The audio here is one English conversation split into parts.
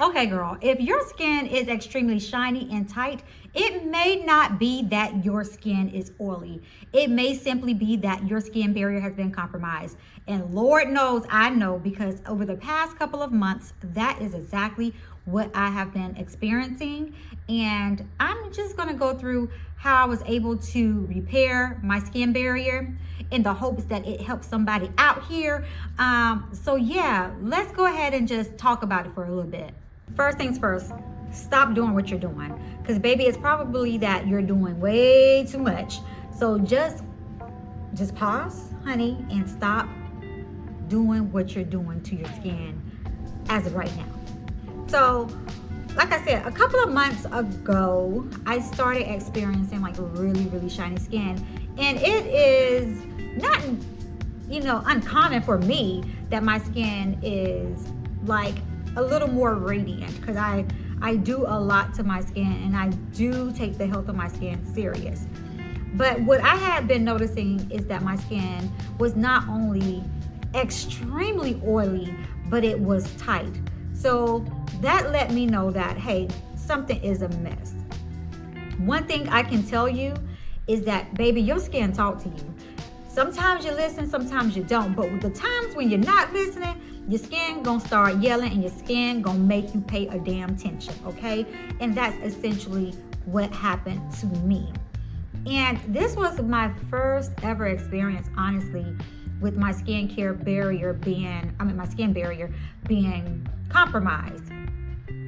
Okay, girl, if your skin is extremely shiny and tight, it may not be that your skin is oily. It may simply be that your skin barrier has been compromised. And Lord knows I know, because over the past couple of months, that is exactly what I have been experiencing. And I'm just gonna go through how I was able to repair my skin barrier in the hopes that it helps somebody out here. So yeah, let's go ahead and just talk about it for a little bit. First things first, stop doing what you're doing, because baby, it's probably that you're doing way too much. So just pause, honey, and stop doing what you're doing to your skin as of right now. So like I said, a couple of months ago, I started experiencing like really shiny skin, and it is not, uncommon for me that my skin is like a little more radiant, because I do a lot to my skin, and I do take the health of my skin serious. But what I had been noticing is that my skin was not only extremely oily, but it was tight. So that let me know that, hey, something is amiss. One thing I can tell you is that, baby, your skin talk to you. Sometimes you listen, sometimes you don't. But with the times when you're not listening, your skin gonna start yelling, and your skin gonna make you pay a damn attention, okay? And that's essentially what happened to me. And this was my first ever experience, honestly, with my skin barrier being compromised.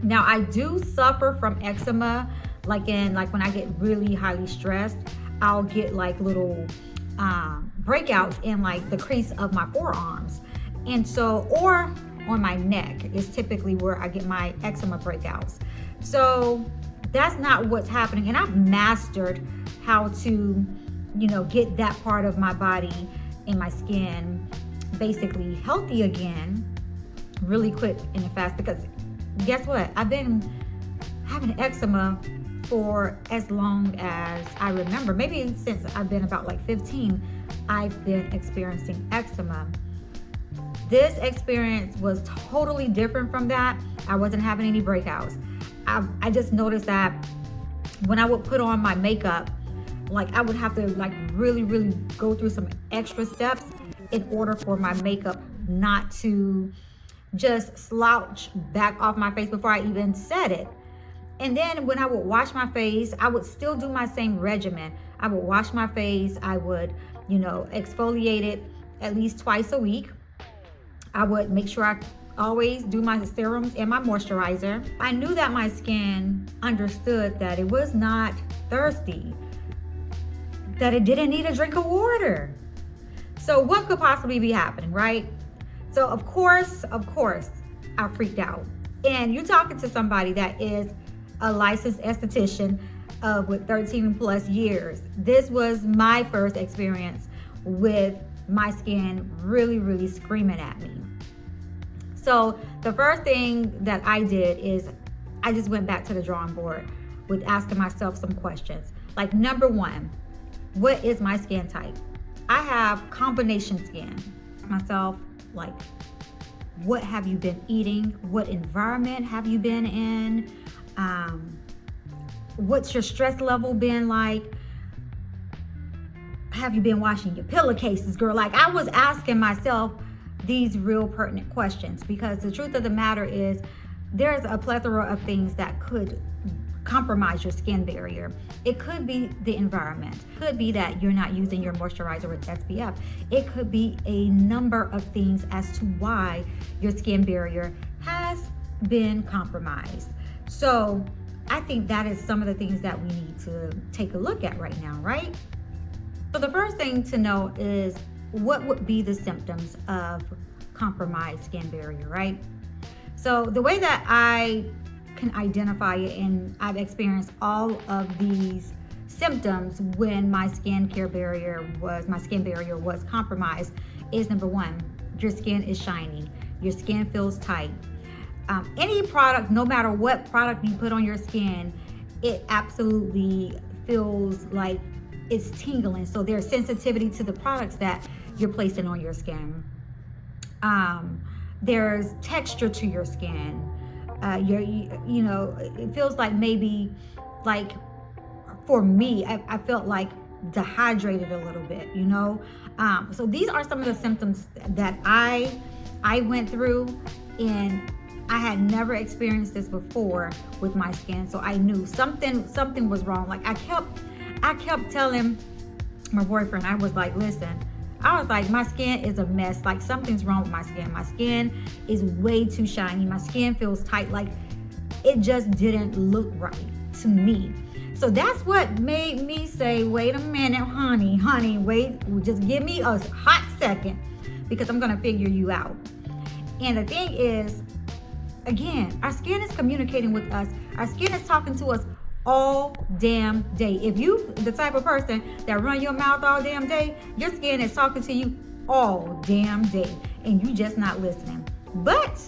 Now, I do suffer from eczema, like when I get really highly stressed, I'll get like little breakouts in like the crease of my forearms. And so, or on my neck is typically where I get my eczema breakouts. So that's not what's happening. And I've mastered how to, get that part of my body and my skin basically healthy again really quick and fast. Because guess what? I've been having eczema for as long as I remember. Maybe since I've been about like 15, I've been experiencing eczema. This experience was totally different from that. I wasn't having any breakouts. I just noticed that when I would put on my makeup, like I would have to like really go through some extra steps in order for my makeup not to just slouch back off my face before I even said it. And then when I would wash my face, I would still do my same regimen. I would wash my face, I would, exfoliate it at least twice a week. I would make sure I always do my serums and my moisturizer. I knew that my skin understood that it was not thirsty, that it didn't need a drink of water. So what could possibly be happening, right? So of course, I freaked out. And you're talking to somebody that is a licensed esthetician with 13 plus years. This was my first experience with my skin really screaming at me. So the first thing that I did is I just went back to the drawing board with asking myself some questions. Like, number one, what is my skin type? I have combination skin. Myself, like, what have you been eating? What environment have you been in? What's your stress level been like? Have you been washing your pillowcases, girl? Like, I was asking myself these real pertinent questions, because the truth of the matter is there's a plethora of things that could compromise your skin barrier. It could be the environment. It could be that you're not using your moisturizer with SPF. It could be a number of things as to why your skin barrier has been compromised. So I think that is some of the things that we need to take a look at right now, right? So the first thing to know is, what would be the symptoms of compromised skin barrier, right? So the way that I can identify it, and I've experienced all of these symptoms when my skin barrier was compromised, is number one, your skin is shiny, your skin feels tight. Any product, no matter what product you put on your skin, it absolutely feels like it's tingling. So there's sensitivity to the products that you're placing on your skin. There's texture to your skin. it feels like maybe, like for me, I felt like dehydrated a little bit, so these are some of the symptoms that I went through, and I had never experienced this before with my skin. So I knew something was wrong. Like I kept telling my boyfriend, I was like, listen, I was like, my skin is a mess. Like something's wrong with my skin. My skin is way too shiny. My skin feels tight. Like it just didn't look right to me. So that's what made me say, wait a minute, honey, wait, just give me a hot second, because I'm going to figure you out. And the thing is, again, our skin is communicating with us. Our skin is talking to us all damn day. If you the type of person that run your mouth all damn day, your skin is talking to you all damn day, and you just not listening. But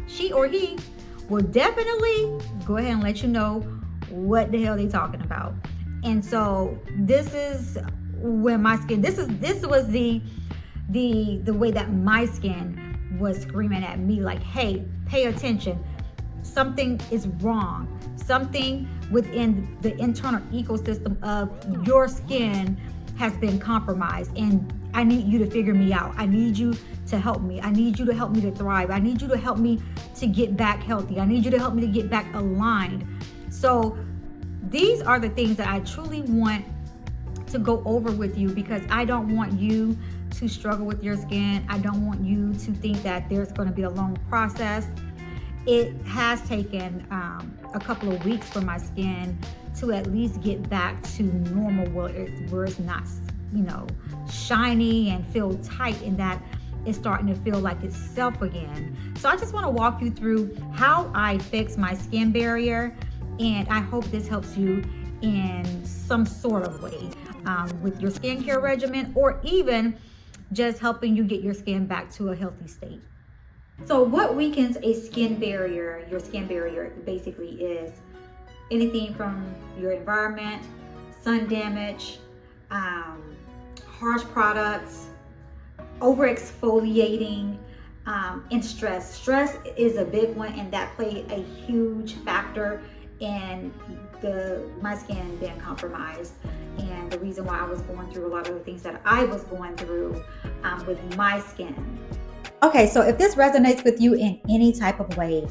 she or he will definitely go ahead and let you know what the hell they talking about. And so this is when my skin, this was the way that my skin was screaming at me, like, hey, pay attention. Something is wrong. Something within the internal ecosystem of your skin has been compromised, and I need you to figure me out. I need you to help me. I need you to help me to thrive. I need you to help me to get back healthy. I need you to help me to get back aligned. So these are the things that I truly want to go over with you, because I don't want you to struggle with your skin. I don't want you to think that there's going to be a long process. It has taken a couple of weeks for my skin to at least get back to normal, where it's not, shiny and feel tight, and that it's starting to feel like itself again. So I just want to walk you through how I fix my skin barrier, and I hope this helps you in some sort of way with your skincare regimen, or even just helping you get your skin back to a healthy state. So what weakens a skin barrier? Your skin barrier basically is anything from your environment, sun damage, harsh products, over exfoliating, and stress. Stress is a big one, and that played a huge factor in my skin being compromised, and the reason why I was going through a lot of the things that I was going through with my skin. Okay, so if this resonates with you in any type of way,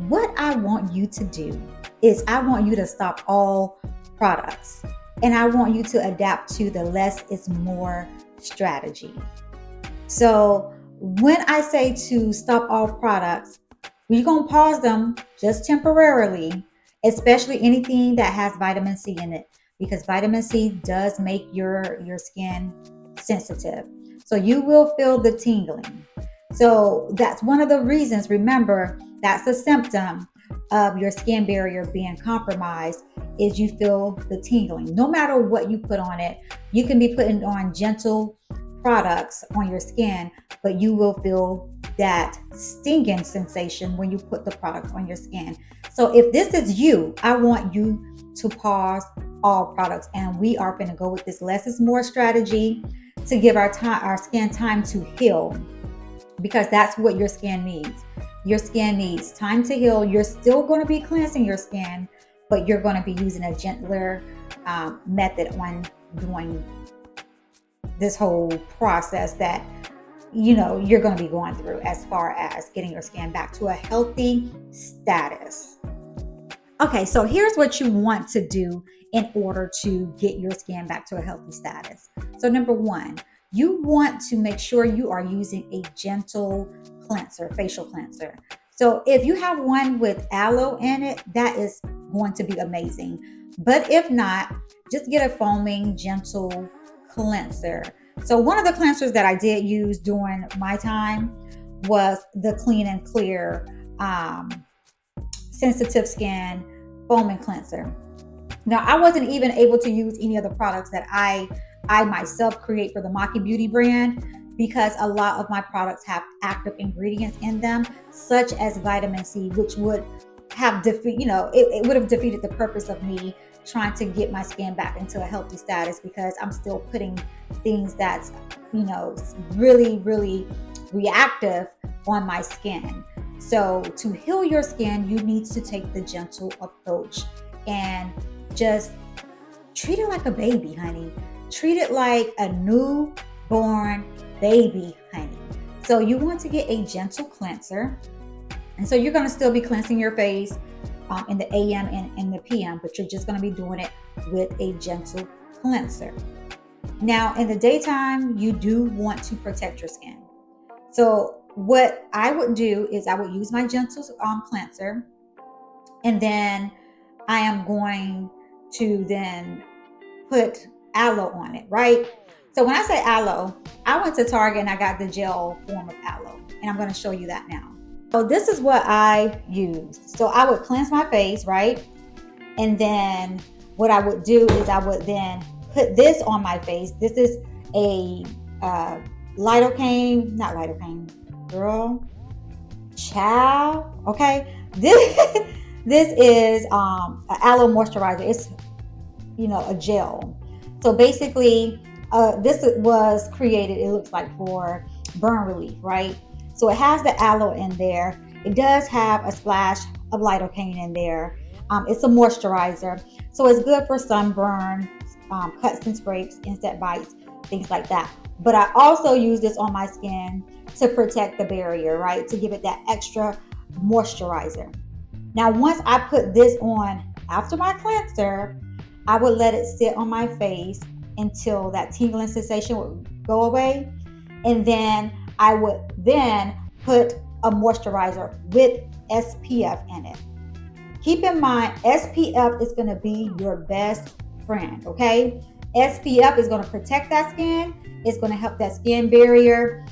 what I want you to do is I want you to stop all products, and I want you to adapt to the less is more strategy. So when I say to stop all products, we're going to pause them just temporarily, especially anything that has vitamin C in it, because vitamin C does make your skin sensitive. So you will feel the tingling. So that's one of the reasons. Remember, that's a symptom of your skin barrier being compromised, is you feel the tingling. No matter what you put on it, you can be putting on gentle products on your skin, but you will feel that stinging sensation when you put the product on your skin. So if this is you, I want you to pause all products, and we are going to go with this less is more strategy to give our skin time to heal, because that's what your skin needs. Your skin needs time to heal. You're still going to be cleansing your skin, but you're going to be using a gentler method when doing this whole process that you're going to be going through, as far as getting your skin back to a healthy status. Okay, so here's what you want to do in order to get your skin back to a healthy status. So number one, you want to make sure you are using a gentle cleanser, facial cleanser. So if you have one with aloe in it, that is going to be amazing. But if not, just get a foaming, gentle cleanser. So one of the cleansers that I did use during my time was the Clean and Clear Sensitive Skin Foaming Cleanser. Now, I wasn't even able to use any of the products that I myself create for the Makei Beauty brand, because a lot of my products have active ingredients in them, such as vitamin C, which would have it would have defeated the purpose of me trying to get my skin back into a healthy status, because I'm still putting things that's really, really reactive on my skin. So to heal your skin, you need to take the gentle approach and just treat it like a baby, honey. Treat it like a newborn baby, honey. So you want to get a gentle cleanser. And so you're going to still be cleansing your face in the AM and in the PM, but you're just going to be doing it with a gentle cleanser. Now, in the daytime, you do want to protect your skin. So what I would do is I would use my gentle cleanser, and then I am going to then put aloe on it, right? So when I say aloe, I went to Target and I got the gel form of aloe, and I'm going to show you that now. So this is what I used. So I would cleanse my face, right? And then what I would do is I would then put this on my face. This is a lidocaine, not lidocaine, girl, child. Okay, this is an aloe moisturizer. It's a gel. So basically, this was created, it looks like, for burn relief, right? So it has the aloe in there. It does have a splash of lidocaine in there. It's a moisturizer, so it's good for sunburn, cuts and scrapes, insect bites, things like that. But I also use this on my skin to protect the barrier, right? To give it that extra moisturizer. Now, once I put this on after my cleanser, I would let it sit on my face until that tingling sensation would go away. And then I would then put a moisturizer with SPF in it. Keep in mind, SPF is going to be your best friend, okay? SPF is going to protect that skin. It's going to help that skin barrier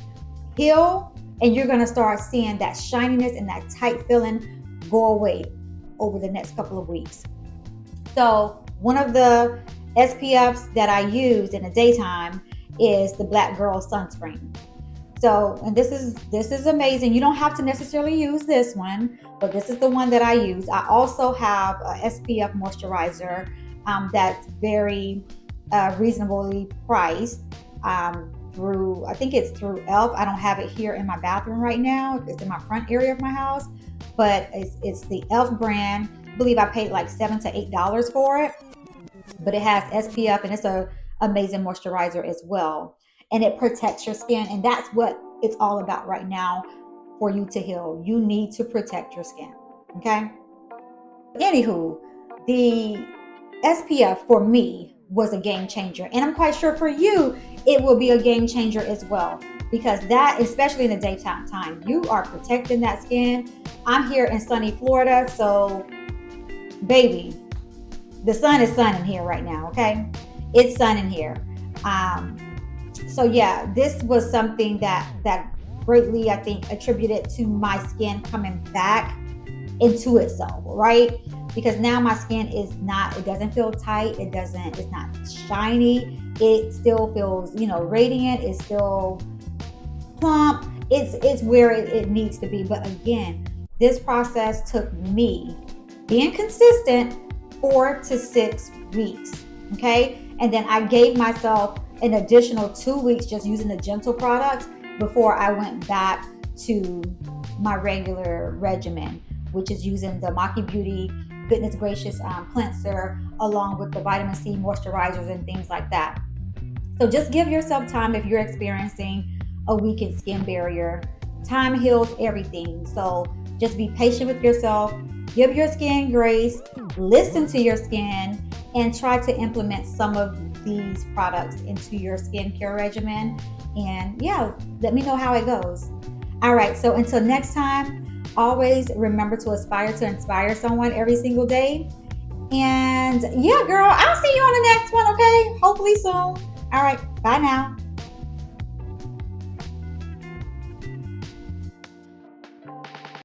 heal, and you're going to start seeing that shininess and that tight feeling go away over the next couple of weeks. So one of the SPFs that I use in the daytime is the Black Girl sunscreen. So, and this is amazing. You don't have to necessarily use this one, but this is the one that I use. I also have a SPF moisturizer that's very reasonably priced through, I think it's through e.l.f. I don't have it here in my bathroom right now. It's in my front area of my house, but it's the e.l.f. brand. I believe I paid like $7 to $8 for it, but it has SPF and it's an amazing moisturizer as well. And it protects your skin, and that's what it's all about right now for you to heal. You need to protect your skin, okay? Anywho, the SPF for me was a game changer, and I'm quite sure for you it will be a game changer as well, because that, especially in the daytime time, you are protecting that skin. I'm here in sunny Florida, so baby, the sun is sunning here right now, okay? It's sunning here. So yeah, this was something that greatly, I think, attributed to my skin coming back into itself, right? Because now my skin is not, it doesn't feel tight, it's not shiny, it still feels, radiant, it's still plump, it's where it needs to be. But again, this process took me being consistent 4 to 6 weeks, okay? And then I gave myself an additional 2 weeks just using the gentle products before I went back to my regular regimen, which is using the Makei Beauty Goodness Gracious cleanser along with the vitamin C moisturizers and things like that. So just give yourself time if you're experiencing a weakened skin barrier. Time heals everything. So just be patient with yourself. Give your skin grace. Listen to your skin and try to implement some of these products into your skincare regimen. And yeah, let me know how it goes. All right, so until next time, always remember to aspire to inspire someone every single day. And yeah, girl, I'll see you on the next one, okay? Hopefully soon. All right, bye now.